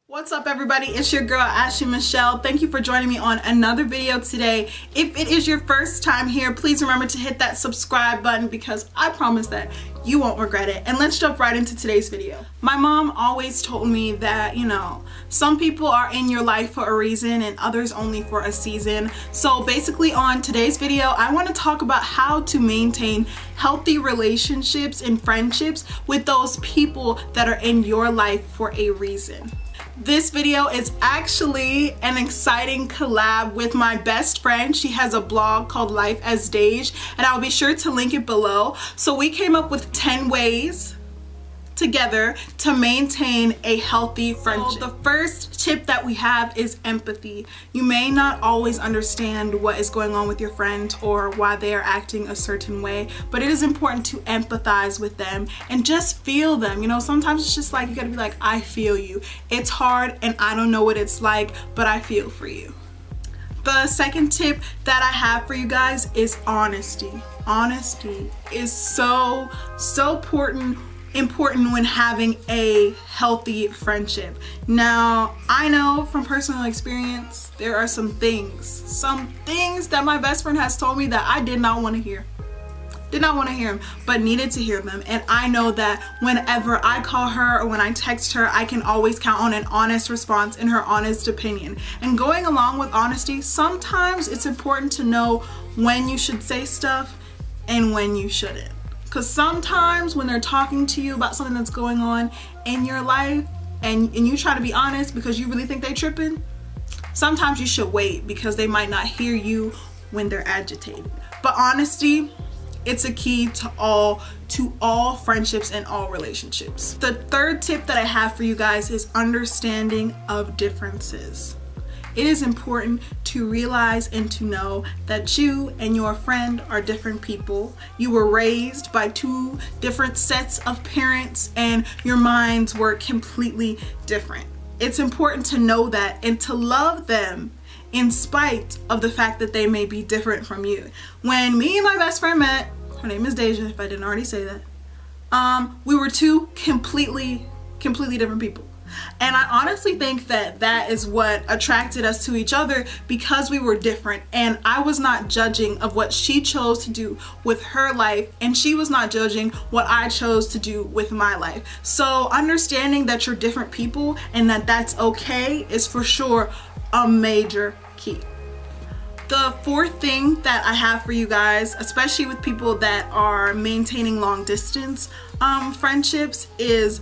What's up everybody, it's your girl Ashley Michelle. Thank you for joining me on another video today. If it is your first time here, please remember to hit that subscribe button because I promise that you won't regret it. And let's jump right into today's video. My mom always told me that, some people are in your life for a reason and others only for a season. So basically on today's video, I want to talk about how to maintain healthy relationships and friendships with those people that are in your life for a reason. This video is actually an exciting collab with my best friend. She has a blog called Life as Dage, and I'll be sure to link it below. So we came up with 10 ways together to maintain a healthy friendship. So the first tip that we have is empathy. You may not always understand what is going on with your friend or why they are acting a certain way, but it is important to empathize with them and just feel them. Sometimes it's just like you gotta be like, I feel you. It's hard and I don't know what it's like, but I feel for you. The second tip that I have for you guys is honesty. Honesty is so important when having a healthy friendship. Now, I know from personal experience, there are some things that my best friend has told me that I did not want to hear. Did not want to hear them, but needed to hear them. And I know that whenever I call her or when I text her, I can always count on an honest response and her honest opinion. And going along with honesty, sometimes it's important to know when you should say stuff and when you shouldn't. Because sometimes when they're talking to you about something that's going on in your life and you try to be honest because you really think they tripping, sometimes you should wait because they might not hear you when they're agitated. But honesty, it's a key to all friendships and all relationships. The third tip that I have for you guys is understanding of differences. It is important to realize and to know that you and your friend are different people. You were raised by two different sets of parents and your minds were completely different. It's important to know that and to love them in spite of the fact that they may be different from you. When me and my best friend met, her name is Deja, if I didn't already say that, we were two completely different people. And I honestly think that that is what attracted us to each other because we were different and I was not judging of what she chose to do with her life and she was not judging what I chose to do with my life. So understanding that you're different people and that that's okay is for sure a major key. The fourth thing that I have for you guys, especially with people that are maintaining long distance friendships, is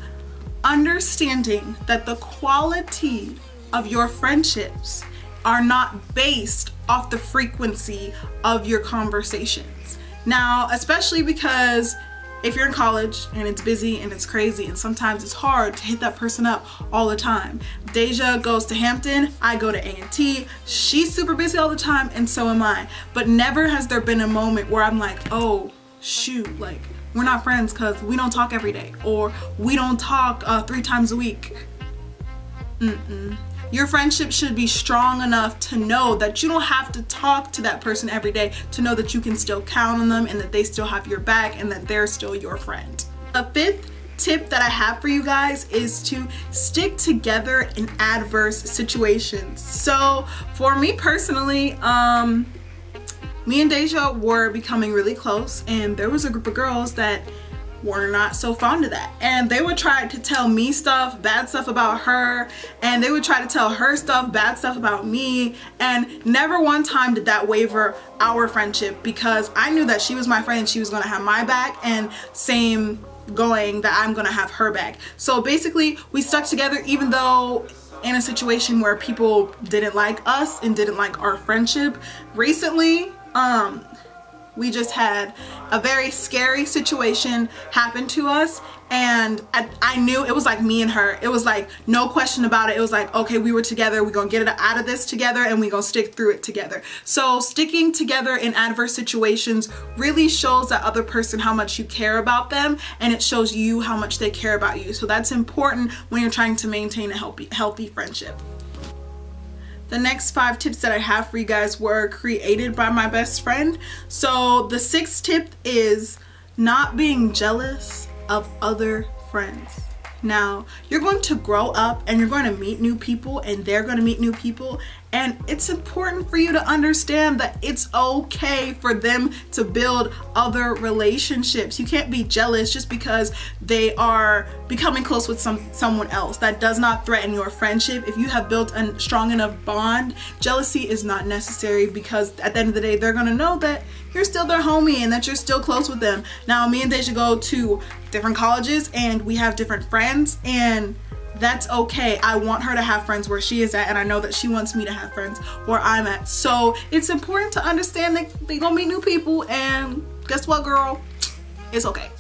understanding that the quality of your friendships are not based off the frequency of your conversations. Now, especially because if you're in college and it's busy and it's crazy and sometimes it's hard to hit that person up all the time. Deja goes to Hampton, I go to A&T, she's super busy all the time and so am I. But never has there been a moment where I'm like, oh shoot, like we're not friends because we don't talk every day or we don't talk 3 times a week. Your friendship should be strong enough to know that you don't have to talk to that person every day to know that you can still count on them and that they still have your back and that they're still your friend. A fifth tip that I have for you guys is to stick together in adverse situations. So for me personally, me and Deja were becoming really close and there was a group of girls that were not so fond of that and they would try to tell me stuff, bad stuff about her, and they would try to tell her stuff, bad stuff about me, and never one time did that waver our friendship because I knew that she was my friend and she was gonna have my back, and same going that I'm gonna have her back. So basically we stuck together even though in a situation where people didn't like us and didn't like our friendship. Recently, we just had a very scary situation happen to us and I knew it was like me and her. It was like no question about it. It was like, okay, we were together, we're gonna get it out of this together and we're gonna stick through it together. So sticking together in adverse situations really shows that other person how much you care about them and it shows you how much they care about you. So that's important when you're trying to maintain a healthy friendship. The next 5 tips that I have for you guys were created by my best friend. So the 6th tip is not being jealous of other friends. Now, you're going to grow up and you're going to meet new people and they're going to meet new people, and it's important for you to understand that it's okay for them to build other relationships. You can't be jealous just because they are becoming close with someone else. That does not threaten your friendship. If you have built a strong enough bond, jealousy is not necessary, because at the end of the day, they're going to know that you're still their homie and that you're still close with them. Now, me and Deja go to different colleges and we have different friends, and that's okay. I want her to have friends where she is at, and I know that she wants me to have friends where I'm at. So it's important to understand that they're gonna meet new people, and guess what, girl? It's okay.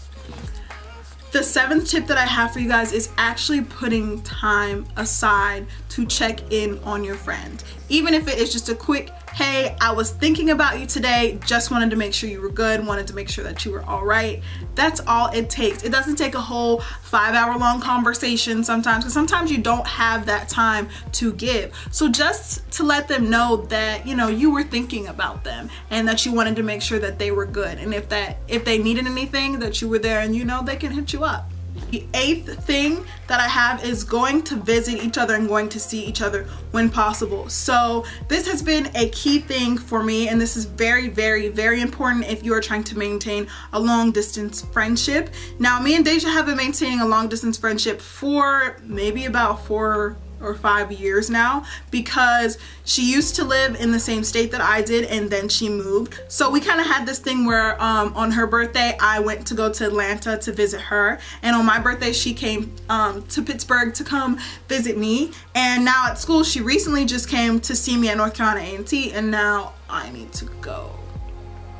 The 7th tip that I have for you guys is actually putting time aside to check in on your friend. Even if it is just a quick, hey, I was thinking about you today, just wanted to make sure you were good, wanted to make sure that you were all right. That's all it takes. It doesn't take a whole 5-hour-long conversation sometimes, because sometimes you don't have that time to give. So just to let them know that, you know, you were thinking about them and that you wanted to make sure that they were good. And if they needed anything, that you were there, and you know they can hit you up. The 8th thing that I have is going to visit each other and going to see each other when possible. So this has been a key thing for me, and this is very, very, very important if you are trying to maintain a long distance friendship. Now, me and Deja have been maintaining a long distance friendship for maybe about 4 or 5 years now, because she used to live in the same state that I did and then she moved. So we kind of had this thing where on her birthday I went to go to Atlanta to visit her, and on my birthday she came to Pittsburgh to come visit me, and now at school she recently just came to see me at North Carolina A&T, and now I need to go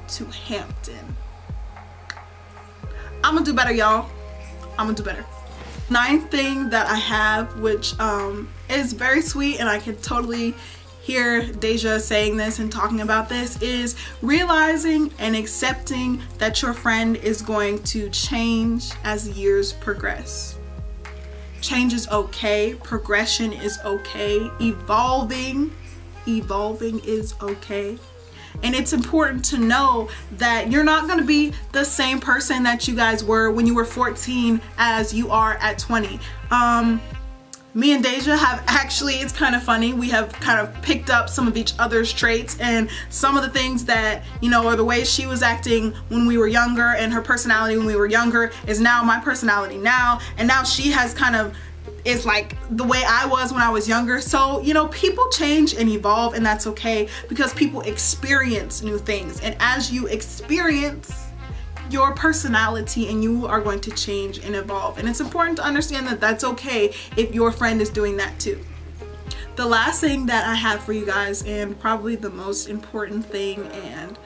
to Hampton. I'm gonna do better, y'all. I'm gonna do better. 9th thing that I have, which is very sweet, and I can totally hear Deja saying this and talking about this, is realizing and accepting that your friend is going to change as years progress. Change is okay, progression is okay, evolving is okay. And it's important to know that you're not going to be the same person that you guys were when you were 14 as you are at 20. Me and Deja have actually, it's kind of funny, we have kind of picked up some of each other's traits, and some of the things that, you know, or the way she was acting when we were younger and her personality when we were younger is now my personality now, and now she has kind of is like the way I was when I was younger. So, you know, people change and evolve, and that's okay, because people experience new things, and as you experience, your personality and you are going to change and evolve, and it's important to understand that that's okay if your friend is doing that too. The last thing that I have for you guys, and probably the most important thing, and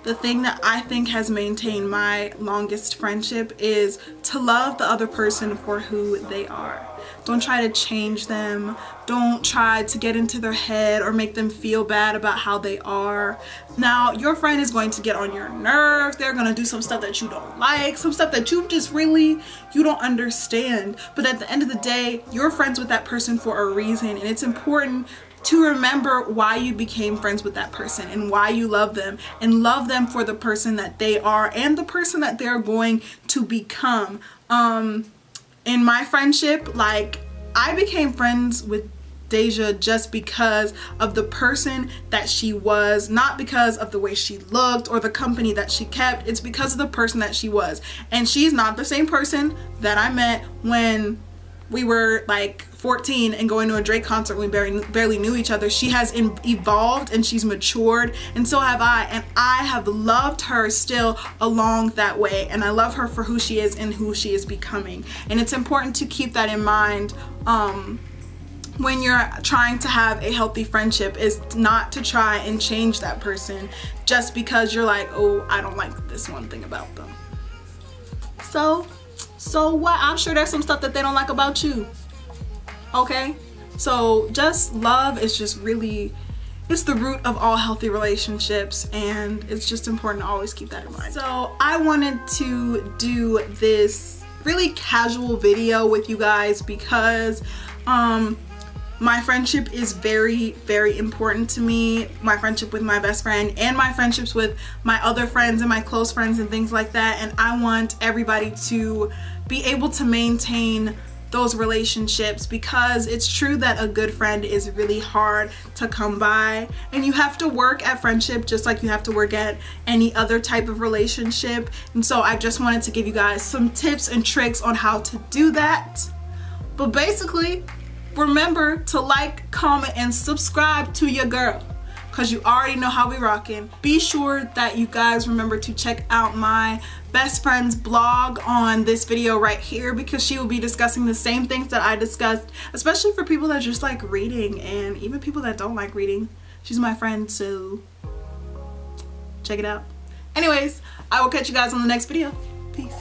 the thing that I think has maintained my longest friendship, is to love the other person for who they are. Don't try to change them. Don't try to get into their head or make them feel bad about how they are. Now, your friend is going to get on your nerves. They're going to do some stuff that you don't like, some stuff that you just really, you don't understand. But at the end of the day, you're friends with that person for a reason, and it's important to remember why you became friends with that person and why you love them, and love them for the person that they are and the person that they're going to become. In my friendship, like, I became friends with Deja just because of the person that she was, not because of the way she looked or the company that she kept. It's because of the person that she was. And she's not the same person that I met when we were like 14 and going to a Drake concert when we barely knew each other. She has evolved and she's matured, and so have I, and I have loved her still along that way, and I love her for who she is and who she is becoming. And it's important to keep that in mind when you're trying to have a healthy friendship, is not to try and change that person just because you're like, oh, I don't like this one thing about them. So what? I'm sure there's some stuff that they don't like about you. Okay? So just love is just really, it's the root of all healthy relationships, and it's just important to always keep that in mind. So I wanted to do this really casual video with you guys because my friendship is very, very important to me. My friendship with my best friend and my friendships with my other friends and my close friends and things like that. And I want everybody to be able to maintain those relationships, because it's true that a good friend is really hard to come by, and you have to work at friendship just like you have to work at any other type of relationship. And so I just wanted to give you guys some tips and tricks on how to do that. But basically, remember to like, comment, and subscribe to your girl, because you already know how we rockin'. Be sure that you guys remember to check out my best friend's blog on this video right here, because she will be discussing the same things that I discussed, especially for people that just like reading and even people that don't like reading. She's my friend, so check it out. Anyways, I will catch you guys on the next video. Peace.